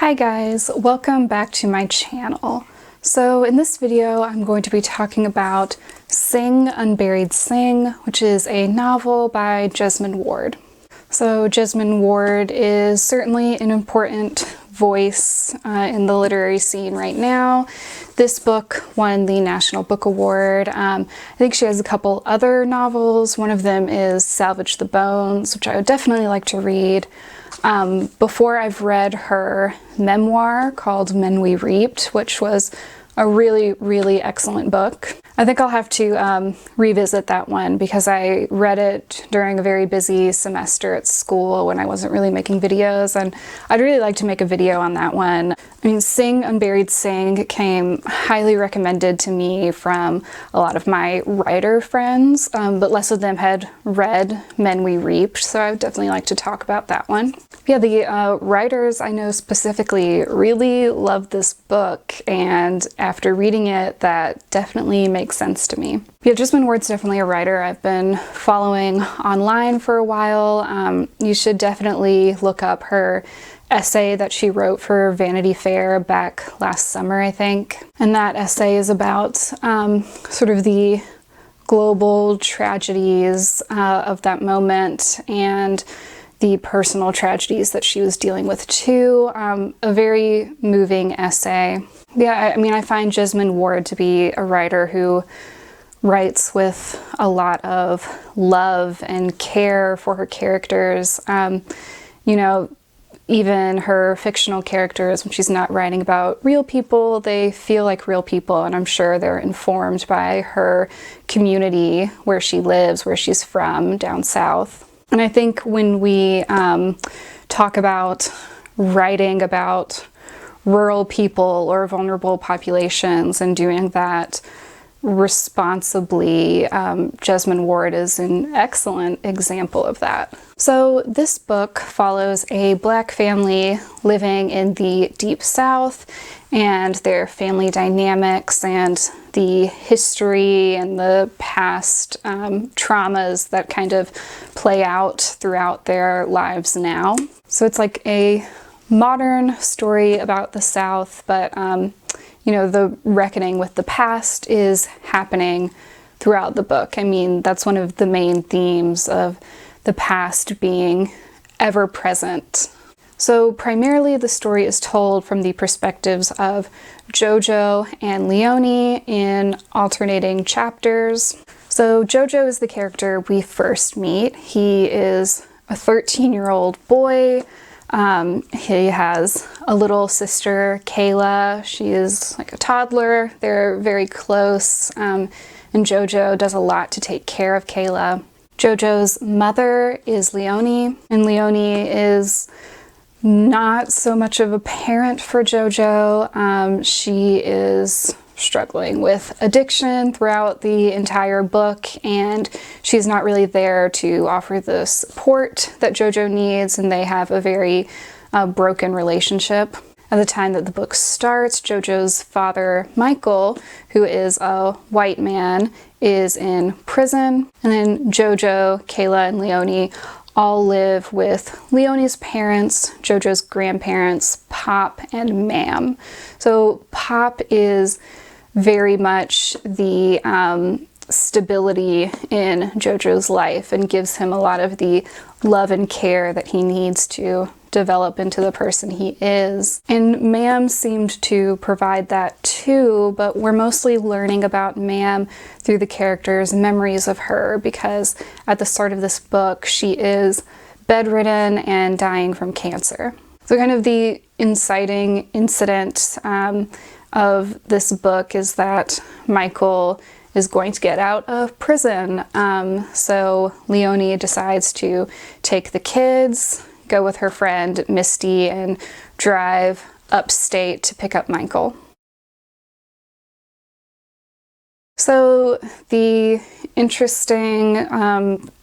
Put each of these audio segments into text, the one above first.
Hi guys, welcome back to my channel. So in this video I'm going to be talking about Sing, Unburied Sing, which is a novel by Jesmyn Ward. So Jesmyn Ward is certainly an important voice in the literary scene right now. This book won the National Book Award. I think she has a couple other novels. One of them is Salvage the Bones, which I would definitely like to read. Before I've read her memoir called Men We Reaped, which was a really excellent book. I think I'll have to revisit that one because I read it during a very busy semester at school when I wasn't really making videos, and I'd really like to make a video on that one. I mean, Sing, Unburied Sing came highly recommended to me from a lot of my writer friends, but less of them had read Men We Reaped, so I would definitely like to talk about that one. Yeah, the writers I know specifically really loved this book, and after reading it, that definitely makes sense to me. Yeah, Jesmyn Ward's definitely a writer I've been following online for a while. You should definitely look up her essay that she wrote for Vanity Fair back last summer, I think. And that essay is about sort of the global tragedies of that moment and the personal tragedies that she was dealing with too. A very moving essay. Yeah, I mean, I find Jesmyn Ward to be a writer who writes with a lot of love and care for her characters. You know, even her fictional characters, when she's not writing about real people, they feel like real people, and I'm sure they're informed by her community where she lives, where she's from, down south. And I think when we talk about writing about rural people or vulnerable populations and doing that responsibly, Jesmyn Ward is an excellent example of that. So this book follows a Black family living in the Deep South and their family dynamics and the history and the past traumas that kind of play out throughout their lives now. So it's like a modern story about the South, but you know, the reckoning with the past is happening throughout the book. I mean, that's one of the main themes of the past being ever present. So primarily the story is told from the perspectives of Jojo and Leone in alternating chapters. So Jojo is the character we first meet. He is a 13-year-old boy. He has a little sister, Kayla. She is like a toddler. They're very close, and Jojo does a lot to take care of Kayla. Jojo's mother is Leone, and Leone is not so much of a parent for Jojo. She is struggling with addiction throughout the entire book, and she's not really there to offer the support that Jojo needs, and they have a very broken relationship. At the time that the book starts, Jojo's father, Michael, who is a white man, is in prison, and then Jojo, Kayla, and Leone all live with Leone's parents, Jojo's grandparents, Pop and Mam. So Pop is very much the stability in Jojo's life and gives him a lot of the love and care that he needs to develop into the person he is. And Mam seemed to provide that too, but we're mostly learning about Mam through the character's memories of her, because at the start of this book she is bedridden and dying from cancer. So kind of the inciting incident of this book is that Michael is going to get out of prison. So Leone decides to take the kids, go with her friend Misty, and drive upstate to pick up Michael. So the interesting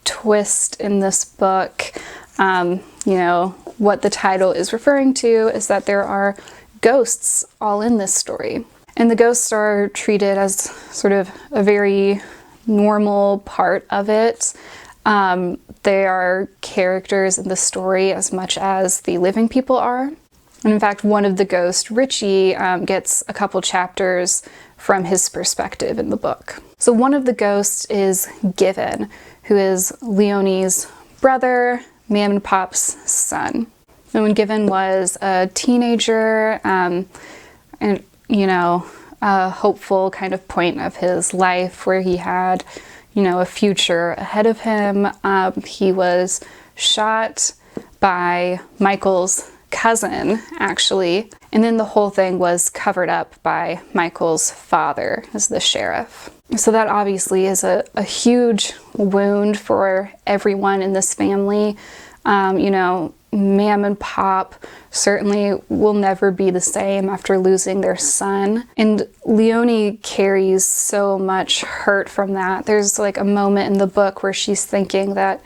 twist in this book, you know, what the title is referring to is that there are ghosts all in this story. And the ghosts are treated as sort of a very normal part of it. They are characters in the story as much as the living people are. And in fact, one of the ghosts, Richie, gets a couple chapters from his perspective in the book. So one of the ghosts is Given, who is Leone's brother, Mam and Pop's son. And when Given was a teenager, and a hopeful kind of point of his life where he had, a future ahead of him, he was shot by Michael's cousin, actually. And then the whole thing was covered up by Michael's father as the sheriff. So that obviously is a huge wound for everyone in this family. Mam and Pop certainly will never be the same after losing their son. And Leone carries so much hurt from that. There's like a moment in the book where she's thinking that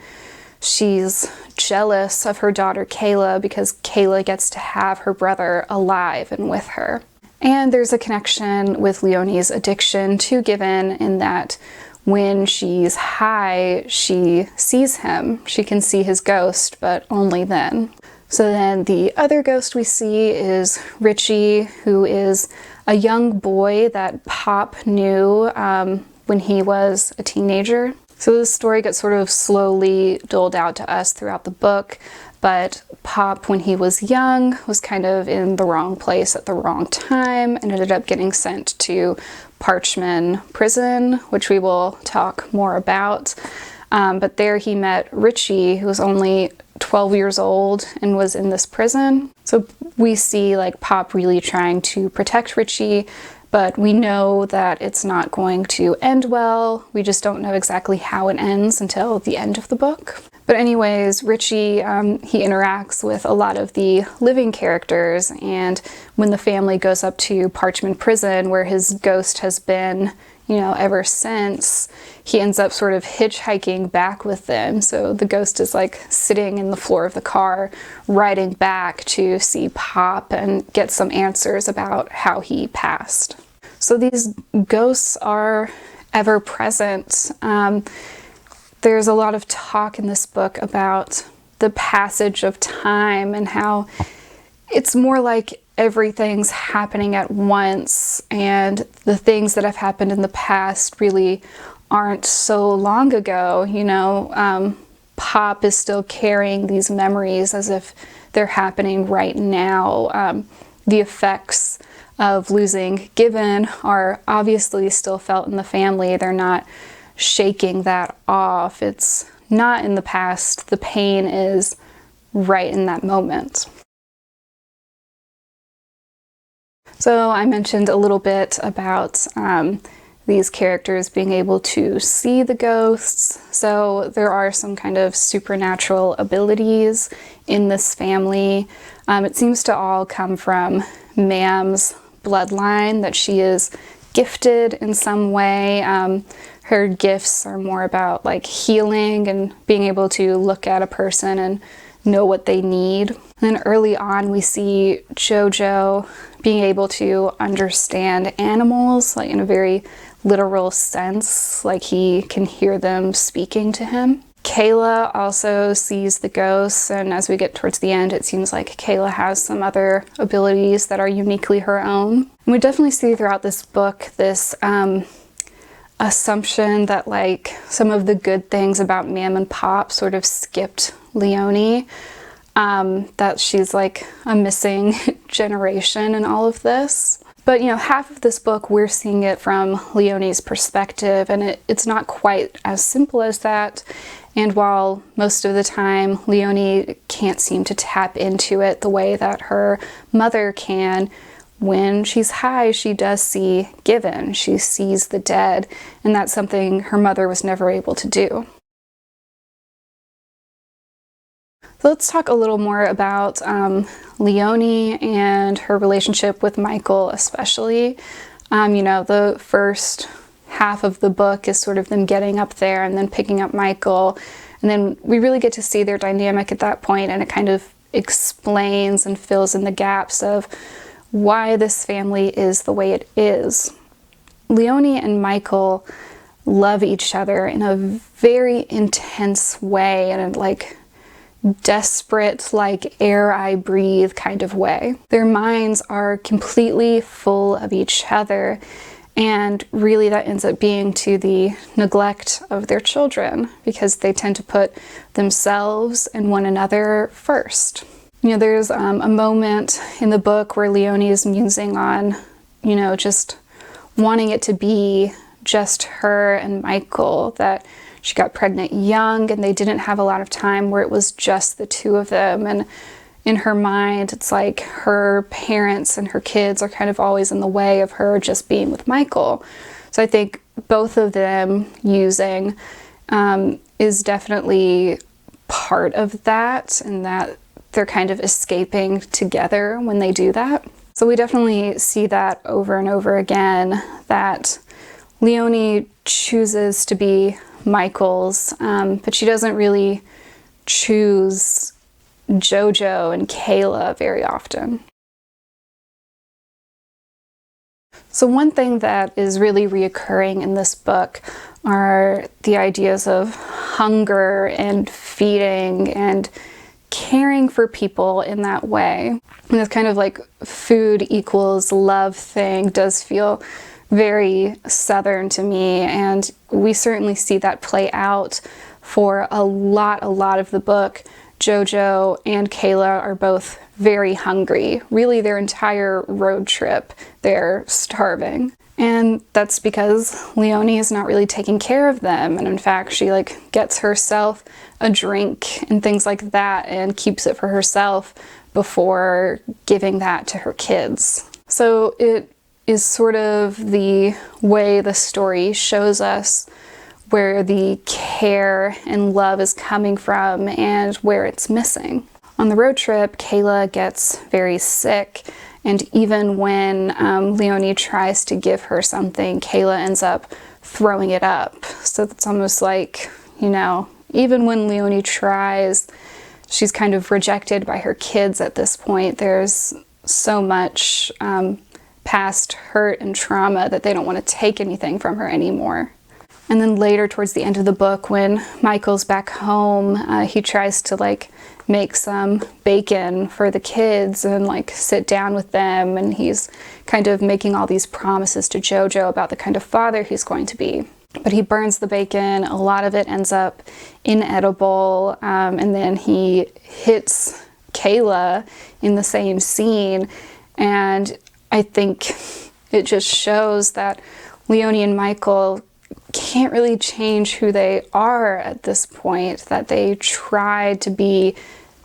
she's jealous of her daughter Kayla because Kayla gets to have her brother alive and with her. And there's a connection with Leone's addiction to Given in that when she's high, she sees him. She can see his ghost, but only then. So then the other ghost we see is Richie, who is a young boy that Pop knew when he was a teenager. So this story gets sort of slowly doled out to us throughout the book, but Pop, when he was young, was kind of in the wrong place at the wrong time and ended up getting sent to Parchman prison, which we will talk more about. But there he met Richie, who was only 12 years old and was in this prison. So we see like Pop really trying to protect Richie, but we know that it's not going to end well. We just don't know exactly how it ends until the end of the book. But anyways, Richie, he interacts with a lot of the living characters, and when the family goes up to Parchman prison, where his ghost has been, ever since, he ends up sort of hitchhiking back with them. So the ghost is like sitting in the floor of the car, riding back to see Pop and get some answers about how he passed. So these ghosts are ever present. There's a lot of talk in this book about the passage of time and how it's more like everything's happening at once, and the things that have happened in the past really aren't so long ago. Pop is still carrying these memories as if they're happening right now. The effects of losing Given are obviously still felt in the family. They're not shaking that off. It's not in the past. The pain is right in that moment. So I mentioned a little bit about these characters being able to see the ghosts. So there are some kind of supernatural abilities in this family. It seems to all come from Mam's bloodline, that she is gifted in some way. Her gifts are more about like healing and being able to look at a person and know what they need. And then early on we see Jojo being able to understand animals, like in a very literal sense, like he can hear them speaking to him. Kayla also sees the ghosts, and as we get towards the end, it seems like Kayla has some other abilities that are uniquely her own. And we definitely see throughout this book this assumption that like some of the good things about Mam and Pop sort of skipped Leone, that she's like a missing generation in all of this. But half of this book we're seeing it from Leone's perspective, and it's not quite as simple as that. And while most of the time Leone can't seem to tap into it the way that her mother can, when she's high, she does see Given. She sees the dead, and that's something her mother was never able to do. So let's talk a little more about Leone and her relationship with Michael especially. The first half of the book is sort of them getting up there and then picking up Michael, and then we really get to see their dynamic at that point, and it kind of explains and fills in the gaps of why this family is the way it is. Leone and Michael love each other in a very intense way, and desperate, like air I breathe kind of way. Their minds are completely full of each other, and really that ends up being to the neglect of their children, because they tend to put themselves and one another first. There's a moment in the book where Leone is musing on, just wanting it to be just her and Michael, that she got pregnant young and they didn't have a lot of time where it was just the two of them. And in her mind, it's like her parents and her kids are kind of always in the way of her just being with Michael. So I think both of them using is definitely part of that, and that they're kind of escaping together when they do that. So we definitely see that over and over again, that Leone chooses to be Michael's, but she doesn't really choose Jojo and Kayla very often. So one thing that is really reoccurring in this book are the ideas of hunger and feeding and caring for people in that way. And this kind of like food equals love thing does feel very Southern to me, and we certainly see that play out for a lot of the book. Jojo and Kayla are both very hungry. Really, their entire road trip, they're starving. And that's because Leone is not really taking care of them. And in fact, she gets herself a drink and things like that and keeps it for herself before giving that to her kids. So it is sort of the way the story shows us where the care and love is coming from and where it's missing. On the road trip, Kayla gets very sick, and even when Leone tries to give her something, Kayla ends up throwing it up. So it's almost like, even when Leone tries, she's kind of rejected by her kids at this point. There's so much past hurt and trauma that they don't want to take anything from her anymore. And then later, towards the end of the book, when Michael's back home, he tries to make some bacon for the kids and sit down with them, and he's kind of making all these promises to Jojo about the kind of father he's going to be. But he burns the bacon, a lot of it ends up inedible, and then he hits Kayla in the same scene, and I think it just shows that Leone and Michael can't really change who they are at this point, that they tried to be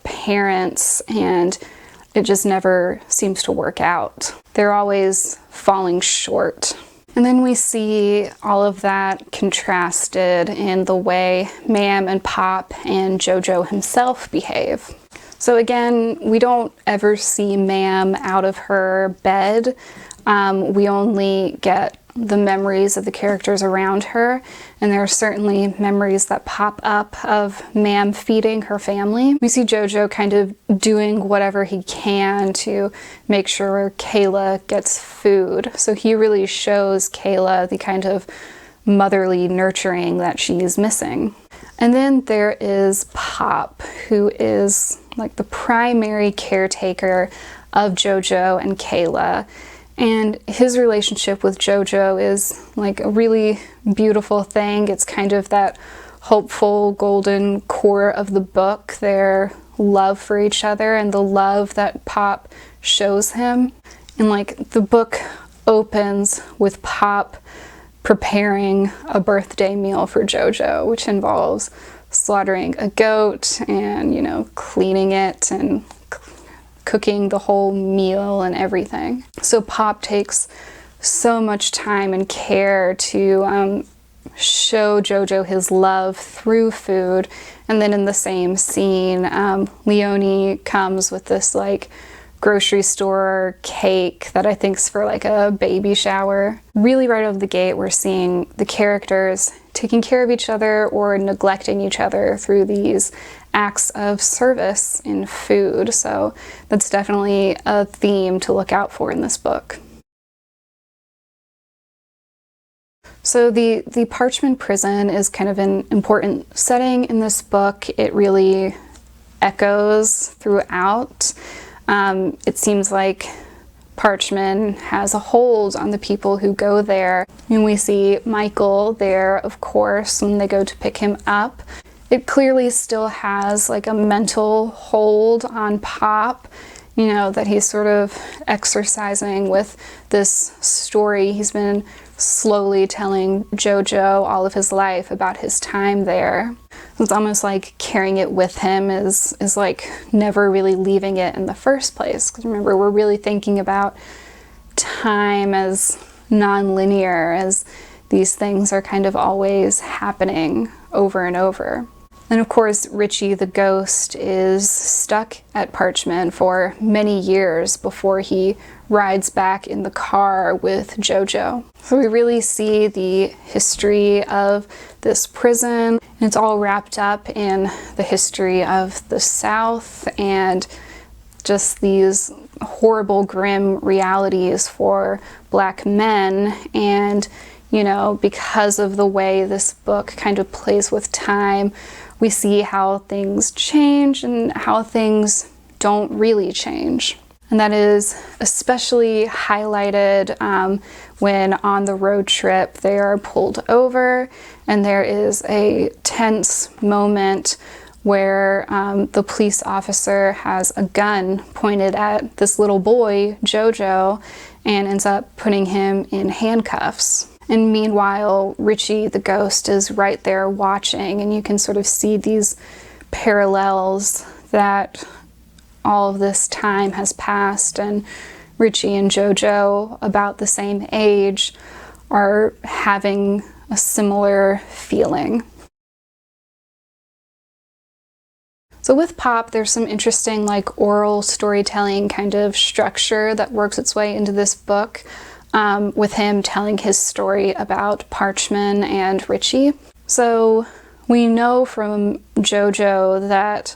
parents and it just never seems to work out. They're always falling short. And then we see all of that contrasted in the way Mam and Pop and Jojo himself behave. So again, we don't ever see Mam out of her bed. We only get the memories of the characters around her, and there are certainly memories that pop up of Mam feeding her family. We see Jojo kind of doing whatever he can to make sure Kayla gets food. So he really shows Kayla the kind of motherly nurturing that she's missing. And then there is Pop, who is the primary caretaker of Jojo and Kayla. And his relationship with Jojo is a really beautiful thing. It's kind of that hopeful golden core of the book, their love for each other and the love that Pop shows him. And the book opens with Pop preparing a birthday meal for Jojo, which involves slaughtering a goat and, cleaning it and cooking the whole meal and everything. So Pop takes so much time and care to show Jojo his love through food. And then in the same scene, Leone comes with this grocery store cake that I think's for a baby shower. Really right out of the gate, we're seeing the characters taking care of each other or neglecting each other through these acts of service in food. So that's definitely a theme to look out for in this book. So the Parchman prison is kind of an important setting in this book. It really echoes throughout. It seems like Parchman has a hold on the people who go there. And we see Michael there, of course, when they go to pick him up. It clearly still has like a mental hold on Pop, you know, that he's sort of exercising with this story he's been slowly telling JoJo all of his life about his time there. It's almost like carrying it with him is like never really leaving it in the first place. Because remember, we're really thinking about time as non-linear, as these things are kind of always happening over and over. And of course, Richie the ghost is stuck at Parchman for many years before he rides back in the car with JoJo. So we really see the history of this prison, and it's all wrapped up in the history of the South and just these horrible, grim realities for Black men. And, you know, because of the way this book kind of plays with time, we see how things change and how things don't really change. And that is especially highlighted when on the road trip they are pulled over and there is a tense moment where the police officer has a gun pointed at this little boy, JoJo, and ends up putting him in handcuffs. And meanwhile, Richie the ghost is right there watching, and you can sort of see these parallels that all of this time has passed, and Richie and JoJo, about the same age, are having a similar feeling. So with Pop, there's some interesting like oral storytelling kind of structure that works its way into this book. With him telling his story about Parchman and Richie. So we know from JoJo that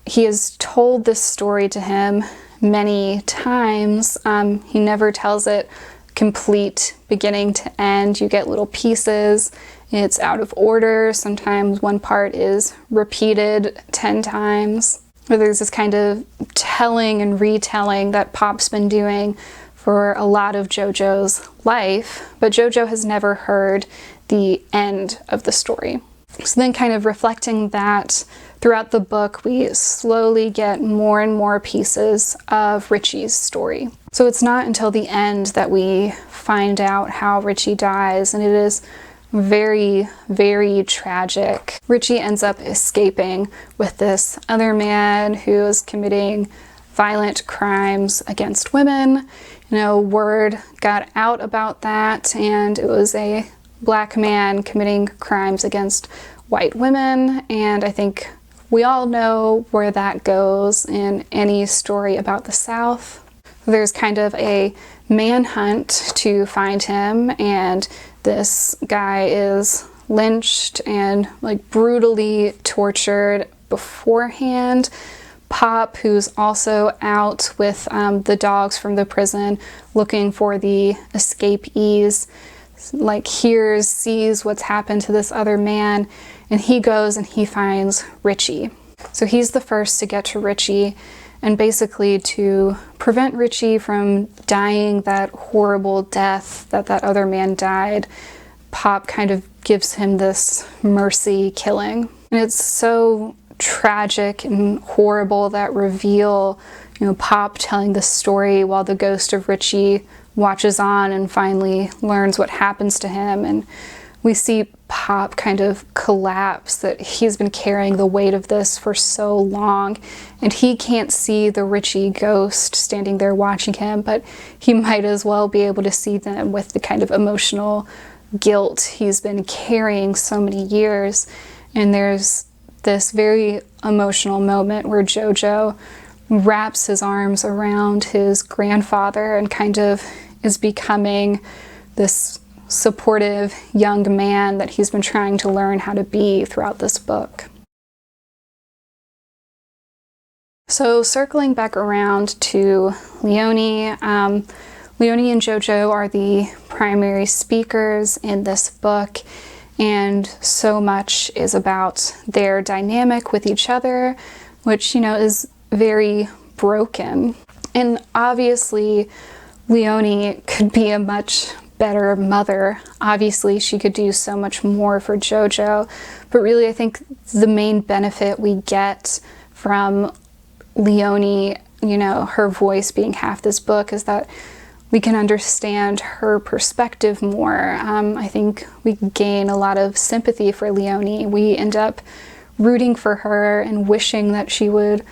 he has told this story to him many times. He never tells it complete beginning to end. You get little pieces. It's out of order. Sometimes one part is repeated 10 times. Or there's this kind of telling and retelling that Pop's been doing for a lot of JoJo's life, but JoJo has never heard the end of the story. So then kind of reflecting that throughout the book, we slowly get more and more pieces of Richie's story. So it's not until the end that we find out how Richie dies, and it is very, very tragic. Richie ends up escaping with this other man who is committing violent crimes against women. You know, word got out about that, and it was a Black man committing crimes against white women, and I think we all know where that goes in any story about the South. There's kind of a manhunt to find him, and this guy is lynched and like brutally tortured beforehand. Pop, who's also out with the dogs from the prison looking for the escapees, like sees what's happened to this other man, and he goes and he finds Richie. So he's the first to get to Richie, and basically to prevent Richie from dying that horrible death that other man died, Pop kind of gives him this mercy killing. And it's so tragic and horrible, that reveal, you know, Pop telling the story while the ghost of Richie watches on and finally learns what happens to him. And we see Pop kind of collapse, that he's been carrying the weight of this for so long, and he can't see the Richie ghost standing there watching him, but he might as well be able to see them with the kind of emotional guilt he's been carrying so many years. And there's this very emotional moment where JoJo wraps his arms around his grandfather and kind of is becoming this supportive young man that he's been trying to learn how to be throughout this book. So circling back around to Leone, Leone and JoJo are the primary speakers in this book, and so much is about their dynamic with each other, which, is very broken. And obviously, Leone could be a much better mother. Obviously, she could do so much more for Jojo, but really I think the main benefit we get from Leone, her voice being half this book, is that we can understand her perspective more. I think we gain a lot of sympathy for Leone. We end up rooting for her and wishing that she would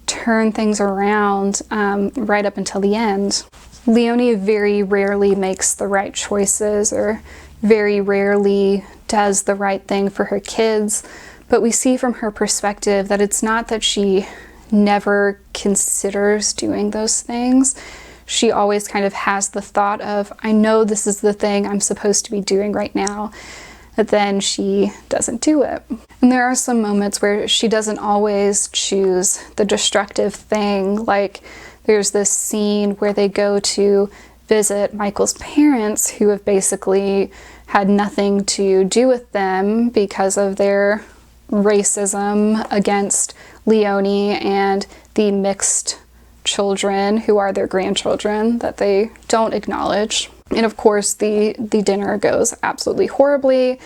turn things around right up until the end. Leone very rarely makes the right choices or very rarely does the right thing for her kids, but we see from her perspective that it's not that she never considers doing those things. She always kind of has the thought of, I know this is the thing I'm supposed to be doing right now, but then she doesn't do it. And there are some moments where she doesn't always choose the destructive thing. Like there's this scene where they go to visit Michael's parents, who have basically had nothing to do with them because of their racism against Leone and the mixed children who are their grandchildren that they don't acknowledge. And of course, the dinner goes absolutely horribly,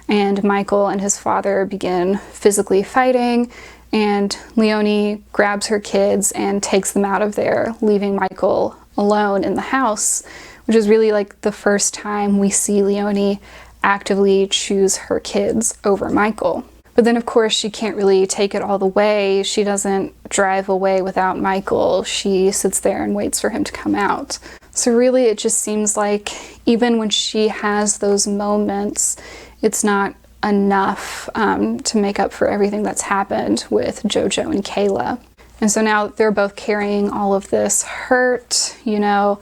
and Michael and his father begin physically fighting, and Leone grabs her kids and takes them out of there, leaving Michael alone in the house, which is really like the first time we see Leone actively choose her kids over Michael. But then, of course, she can't really take it all the way. She doesn't drive away without Michael. She sits there and waits for him to come out. So really, it just seems like even when she has those moments, it's not enough to make up for everything that's happened with Jojo and Kayla. And so now they're both carrying all of this hurt. Jojo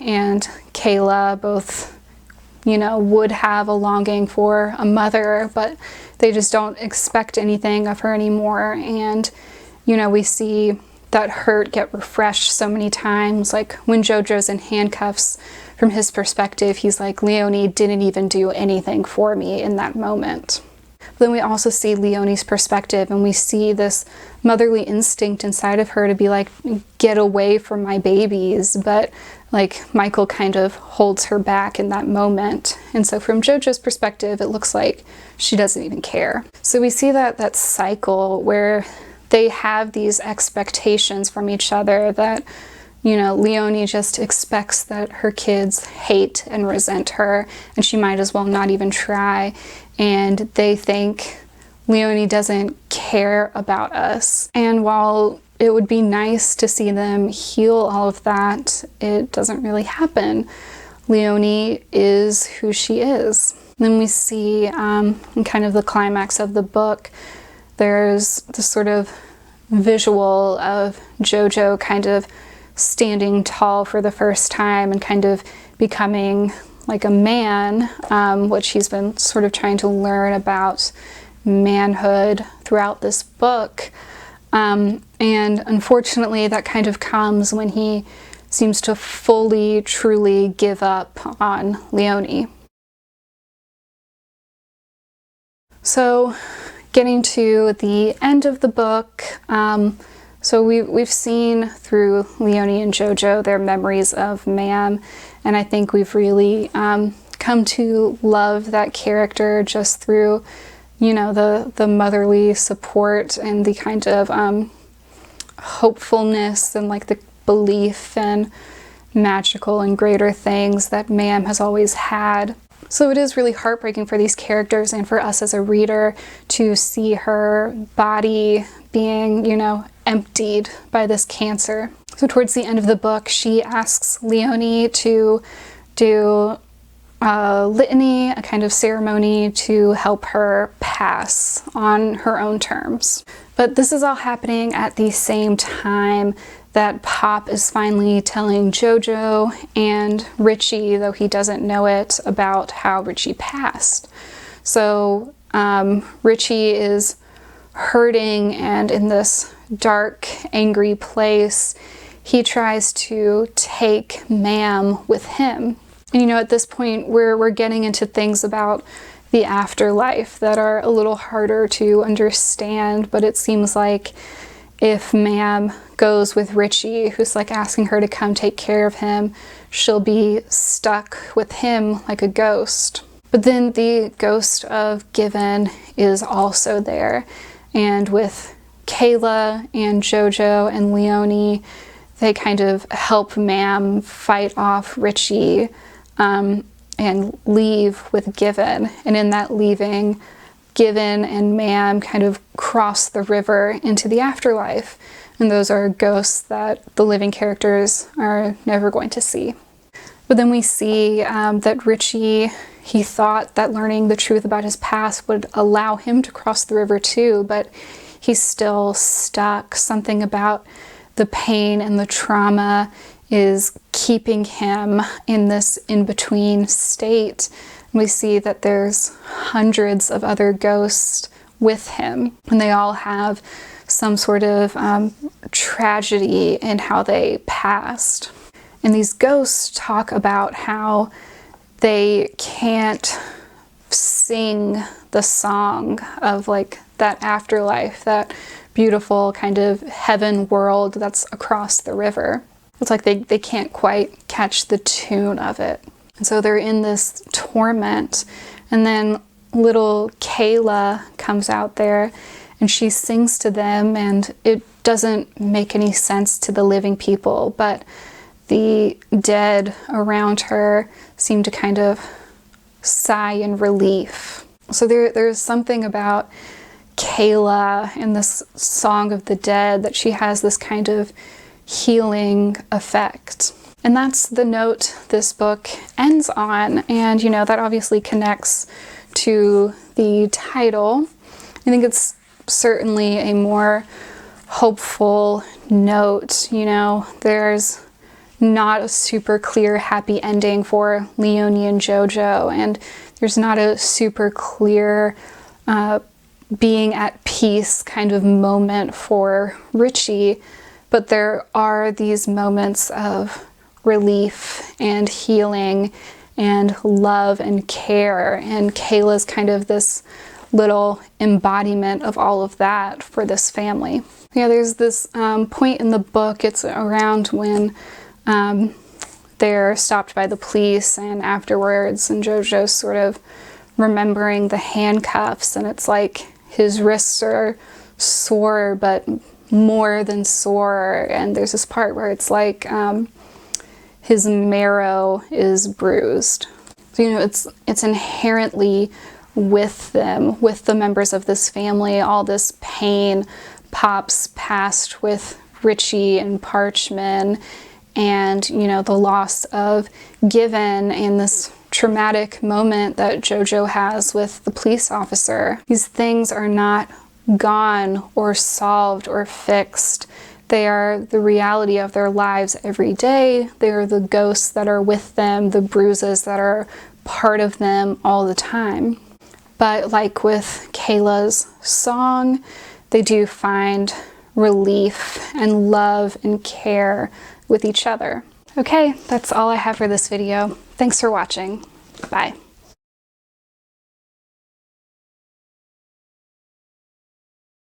and Kayla both would have a longing for a mother, but they just don't expect anything of her anymore. And, we see that hurt get refreshed so many times. Like when Jojo's in handcuffs, from his perspective, he's like, Leone didn't even do anything for me in that moment. But then we also see Leone's perspective, and we see this motherly instinct inside of her to be like, get away from my babies. But like Michael kind of holds her back in that moment. And so from Jojo's perspective, it looks like she doesn't even care. So we see that cycle where they have these expectations from each other that, Leone just expects that her kids hate and resent her, and she might as well not even try. And they think Leone doesn't care about us. And while it would be nice to see them heal all of that, it doesn't really happen. Leone is who she is. Then we see in kind of the climax of the book, there's this sort of visual of Jojo kind of standing tall for the first time and kind of becoming like a man, which he's been sort of trying to learn about manhood throughout this book. And unfortunately, that kind of comes when he seems to fully, truly give up on Leone. So, getting to the end of the book, so we've seen through Leone and Jojo their memories of Mam, and I think we've really come to love that character just through, the motherly support and the kind of hopefulness and like the belief and magical and greater things that Mam has always had. So it is really heartbreaking for these characters and for us as a reader to see her body being, emptied by this cancer. So towards the end of the book, she asks Leone to do a litany, a kind of ceremony to help her pass on her own terms. But this is all happening at the same time that Pop is finally telling Jojo and Richie, though he doesn't know it, about how Richie passed. So Richie is hurting and in this dark, angry place. He tries to take Mam with him. And at this point we're getting into things about the afterlife that are a little harder to understand, but it seems like if Mam goes with Richie, who's like asking her to come take care of him, she'll be stuck with him like a ghost. But then the ghost of Given is also there, and with Kayla and Jojo and Leone, they kind of help Mam fight off Richie and leave with Given. And in that leaving, Given and Mam kind of cross the river into the afterlife. And those are ghosts that the living characters are never going to see. But then we see that Richie, he thought that learning the truth about his past would allow him to cross the river too, but he's still stuck. Something about the pain and the trauma is keeping him in this in-between state. We see that there's hundreds of other ghosts with him, and they all have some sort of tragedy in how they passed. And these ghosts talk about how they can't sing the song of like that afterlife, that beautiful kind of heaven world that's across the river. It's like they can't quite catch the tune of it. And so they're in this torment. And then little Kayla comes out there and she sings to them, and it doesn't make any sense to the living people, but the dead around her seem to kind of sigh in relief. So there's something about Kayla in this Song of the Dead that she has this kind of healing effect. And that's the note this book ends on. And, you know, that obviously connects to the title. I think it's certainly a more hopeful note. You know, there's not a super clear happy ending for Leone and Jojo, and there's not a super clear being at peace kind of moment for Richie, but there are these moments of relief and healing and love and care, and Kayla's kind of this little embodiment of all of that for this family. Yeah, there's this point in the book, it's around when they're stopped by the police, and afterwards, and Jojo's sort of remembering the handcuffs, and it's like his wrists are sore, but more than sore, and there's this part where it's like his marrow is bruised. So, you know, it's inherently with them, with the members of this family. All this pain pops past with Richie and Parchman, and, you know, the loss of Given and this traumatic moment that Jojo has with the police officer. These things are not gone or solved or fixed. They are the reality of their lives every day. They are the ghosts that are with them, the bruises that are part of them all the time. But like with Kayla's song, they do find relief and love and care with each other. Okay, that's all I have for this video. Thanks for watching. Bye.